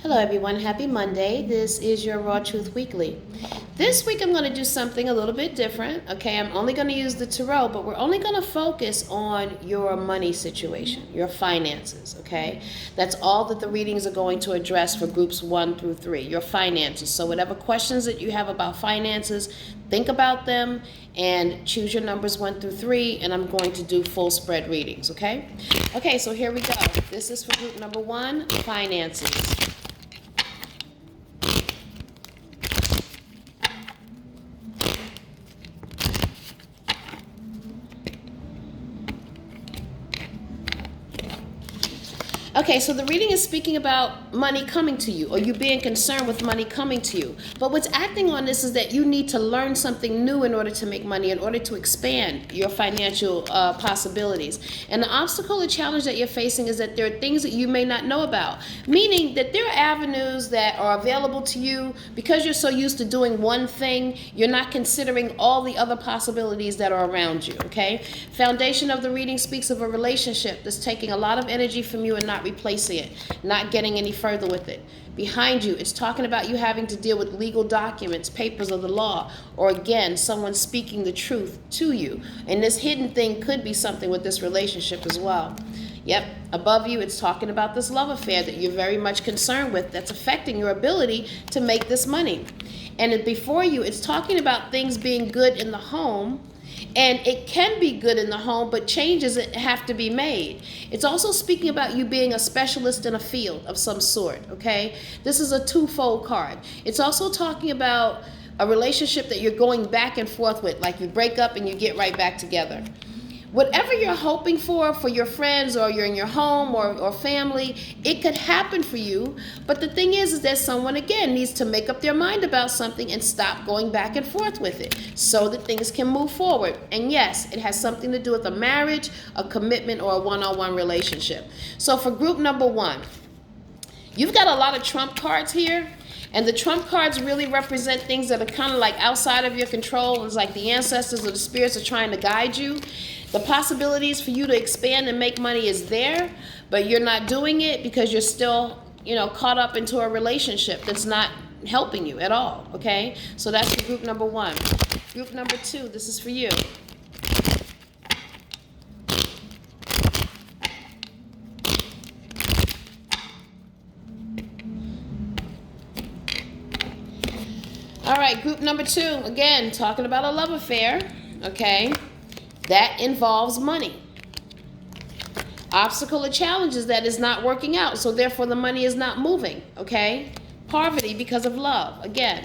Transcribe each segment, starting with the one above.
Hello everyone, happy Monday. This is your Raw Truth Weekly. This week I'm going to do something a little bit different. Okay, I'm only going to use the tarot, but we're only going to focus on your money situation, your finances. Okay, that's all that the readings are going to address for groups 1 through 3, your finances. So whatever questions that you have about finances, think about them and choose your numbers 1 through 3, and I'm going to do full spread readings. Okay, so here we go. This is for group number 1, finances. Okay, so the reading is speaking about money coming to you, or you being concerned with money coming to you. But what's acting on this is that you need to learn something new in order to make money, in order to expand your financial possibilities. And the obstacle or challenge that you're facing is that there are things that you may not know about, meaning that there are avenues that are available to you because you're so used to doing one thing, you're not considering all the other possibilities that are around you, okay? Foundation of the reading speaks of a relationship that's taking a lot of energy from you and not replacing it, not getting any further with it. Behind you, it's talking about you having to deal with legal documents, papers of the law, or again, someone speaking the truth to you. And this hidden thing could be something with this relationship as well. Yep, above you, it's talking about this love affair that you're very much concerned with that's affecting your ability to make this money. And before you, it's talking about things being good in the home. And it can be good in the home, but changes have to be made. It's also speaking about you being a specialist in a field of some sort, okay? This is a twofold card. It's also talking about a relationship that you're going back and forth with, like you break up and you get right back together. Whatever you're hoping for your friends, or you're in your home or family, it could happen for you. But the thing is that someone, again, needs to make up their mind about something and stop going back and forth with it so that things can move forward. And yes, it has something to do with a marriage, a commitment, or a one-on-one relationship. So for group number 1, you've got a lot of trump cards here. And the trump cards really represent things that are kind of like outside of your control. It's like the ancestors or the spirits are trying to guide you. The possibilities for you to expand and make money is there, but you're not doing it because you're still, caught up into a relationship that's not helping you at all, okay? So that's for group number 1. Group number 2, this is for you. All right, group number 2, again, talking about a love affair, okay? That involves money. Obstacle or challenges that is not working out, so therefore the money is not moving, okay? Poverty because of love, again.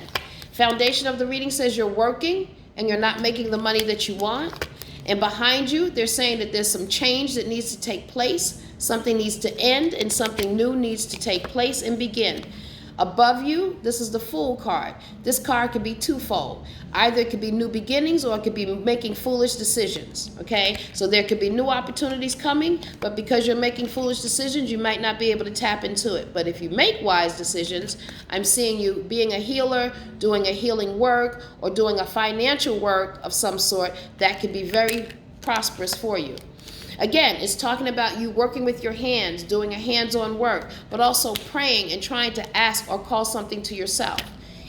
Foundation of the reading says you're working and you're not making the money that you want. And behind you, they're saying that there's some change that needs to take place. Something needs to end and something new needs to take place and begin. Above you, this is the Fool card. This card could be twofold. Either it could be new beginnings or it could be making foolish decisions, okay? So there could be new opportunities coming, but because you're making foolish decisions, you might not be able to tap into it. But if you make wise decisions, I'm seeing you being a healer, doing a healing work, or doing a financial work of some sort that could be very prosperous for you. Again, it's talking about you working with your hands, doing a hands-on work, but also praying and trying to ask or call something to yourself.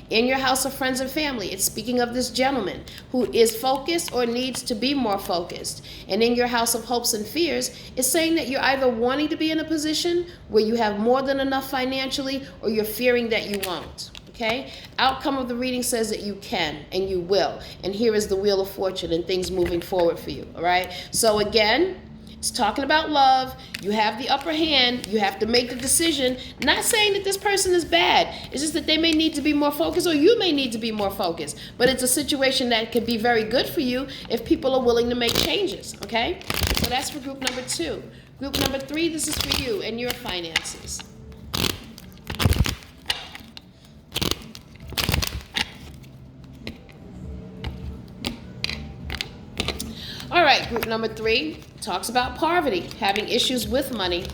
In your house of friends and family, it's speaking of this gentleman who is focused or needs to be more focused. And in your house of hopes and fears, it's saying that you're either wanting to be in a position where you have more than enough financially, or you're fearing that you won't. Okay? Outcome of the reading says that you can and you will. And here is the Wheel of Fortune and things moving forward for you. All right? So again, it's talking about love. You have the upper hand. You have to make the decision. Not saying that this person is bad. It's just that they may need to be more focused, or you may need to be more focused. But it's a situation that could be very good for you if people are willing to make changes, okay? So that's for group number 2. Group number 3, this is for you and your finances. All right, group number 3 talks about poverty, having issues with money.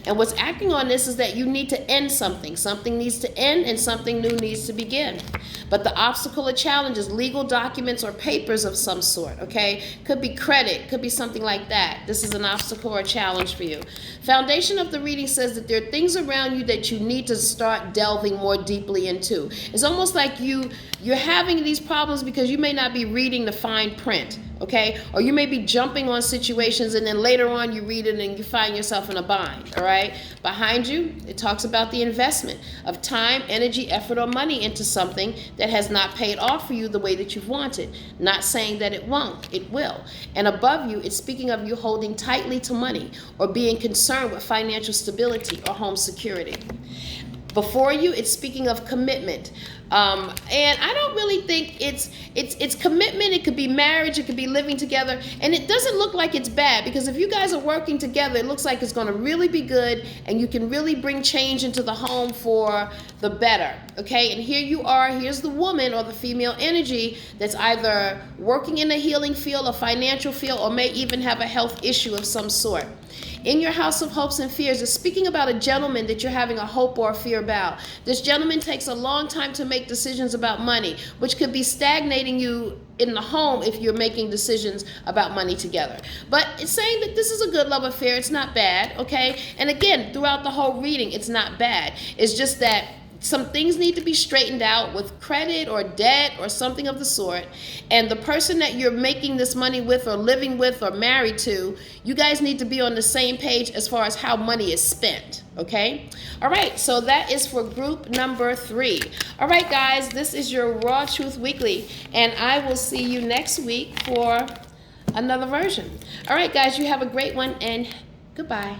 And what's acting on this is that you need to end something. Something needs to end and something new needs to begin. But the obstacle or challenge is legal documents or papers of some sort, okay? Could be credit, could be something like that. This is an obstacle or challenge for you. Foundation of the reading says that there are things around you that you need to start delving more deeply into. It's almost like you're having these problems because you may not be reading the fine print, okay? Or you may be jumping on situations and then later on you read it and you find yourself in a bind, all right? Behind you, it talks about the investment of time, energy, effort, or money into something that has not paid off for you the way that you've wanted. Not saying that it won't, it will. And above you, it's speaking of you holding tightly to money or being concerned with financial stability or home security. Before you, it's speaking of commitment. And I don't really think it's commitment. It could be marriage. It could be living together. And it doesn't look like it's bad, because if you guys are working together, it looks like it's going to really be good and you can really bring change into the home for the better. Okay, and here you are. Here's the woman or the female energy that's either working in a healing field, a financial field, or may even have a health issue of some sort. In your house of hopes and fears, it's speaking about a gentleman that you're having a hope or a fear about. This gentleman takes a long time to make decisions about money, which could be stagnating you in the home if you're making decisions about money together. But it's saying that this is a good love affair. It's not bad, okay? And again, throughout the whole reading, it's not bad. It's just that some things need to be straightened out with credit or debt or something of the sort. And the person that you're making this money with or living with or married to, you guys need to be on the same page as far as how money is spent, okay? All right, so that is for group number 3. All right, guys, this is your Raw Truth Weekly, and I will see you next week for another version. All right, guys, you have a great one, and goodbye.